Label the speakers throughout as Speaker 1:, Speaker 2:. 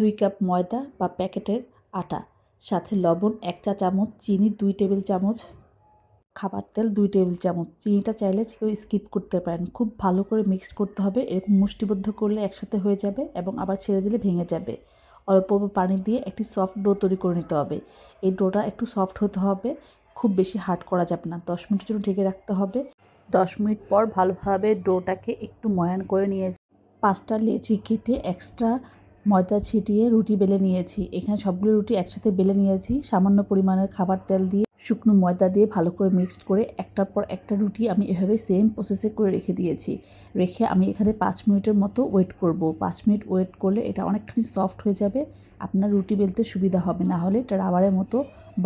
Speaker 1: 2 cup ময়দা বা প্যাকেটের আটা, সাথে লবণ 1 চা চামচ, চিনি 2 টেবিল চামচ, খাবার তেল 2 টেবিল চামচ। চিনিটা চাইলে কেউ স্কিপ করতে পারেন। খুব ভালো করে মিক্সড করতে হবে। এরকম মুষ্টিবদ্ধ করলে একসাথে হয়ে যাবে এবং আবার ছেড়ে দিলে ভেঙে যাবে। অল্প পানি দিয়ে একটি সফট ডো তৈরি করে নিতে হবে। এই ডোটা একটু সফট হতে হবে, খুব বেশি হার্ড করা যাবে না। 10 মিনিটের জন্য ঢেকে রাখতে হবে। 10 মিনিট পর ভালোভাবে ডোটাকে একটু ময়ান করে নিয়ে 5টা লেচি কেটে এক্সট্রা ময়দা ছিটিয়ে রুটি বেলে নিয়েছি। এখানে সবগুলো রুটি একসাথে বেলে নিয়েছি। সামান্য পরিমাণের খাবার তেল দিয়ে শুকনো ময়দা দিয়ে ভালো করে মিক্সড করে একটার পর একটা রুটি আমি এভাবে সেম প্রসেসে করে রেখে দিয়েছি। রেখে আমি এখানে 5 মিনিটের মতো ওয়েট করব। 5 মিনিট ওয়েট করলে এটা অনেকখানি সফট হয়ে যাবে। আপনার রুটি বেলতে সুবিধা হবে, না হলে এটা রাবারের মতো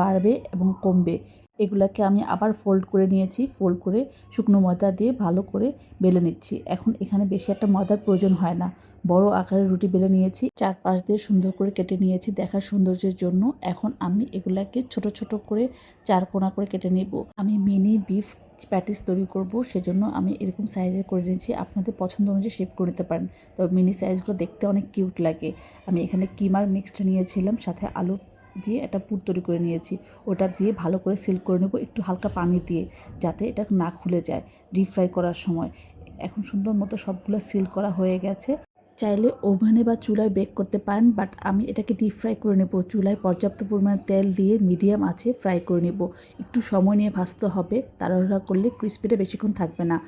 Speaker 1: বাড়বে এবং কমবে। এগুলাকে আমি আবার ফোল্ড করে নিয়েছি। ফোল্ড করে শুকনো ময়দা দিয়ে ভালো করে বেলে নিচ্ছি। এখন এখানে বেশি একটা ময়দার প্রয়োজন হয় না। বড় আকারের রুটি বেলে নিয়েছি, চারপাশ দিয়ে সুন্দর করে কেটে নিয়েছি দেখার সৌন্দর্যের জন্য। এখন আমি এগুলাকে ছোট ছোট করে 4 কোনা করে কেটে নেব। আমি মিনি বিফ প্যাটিস তৈরি করব, সেজন্য আমি এরকম সাইজের করে নিয়েছি। আপনাদের পছন্দ অনুযায়ী শেপ করে নিতে পারেন, তবে মিনি সাইজগুলো দেখতে অনেক কিউট লাগে। আমি এখানে কিমার মিক্সড নিয়েছিলাম, সাথে আলু দিয়ে একটা পুর তৈরি করে নিয়েছি। ওটা দিয়ে ভালো করে সিল করে নেব একটু হালকা পানি দিয়ে, যাতে এটা না খুলে যায় ডিপ ফ্রাই করার সময়। এখন সুন্দর মতো সবগুলো সিল করা হয়ে গেছে। চাইলে ওভেনে বা চুলায় বেক করতে পারেন, বাট আমি এটাকে ডিপ ফ্রাই করে নেব। চুলায় পর্যাপ্ত পরিমাণে তেল দিয়ে মিডিয়াম আঁচে ফ্রাই করে নেব। একটু সময় নিয়ে ভাজতে হবে, তাড়াহুড়া করলে ক্রিস্পিটা বেশিক্ষণ থাকবে না।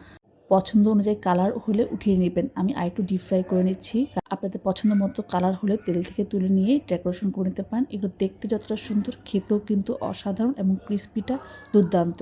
Speaker 1: পছন্দ অনুযায়ী কালার হলে উঠিয়ে নেবেন। আমি আরেকটু ডিপ ফ্রাই করে নিচ্ছি। আপনাদের পছন্দ মতো কালার হলে তেল থেকে তুলে নিয়ে ডেকোরেশন করে নিতে পারেন। এগুলো দেখতে যতটা সুন্দর, খেতেও কিন্তু অসাধারণ এবং ক্রিস্পিটা দুর্দান্ত।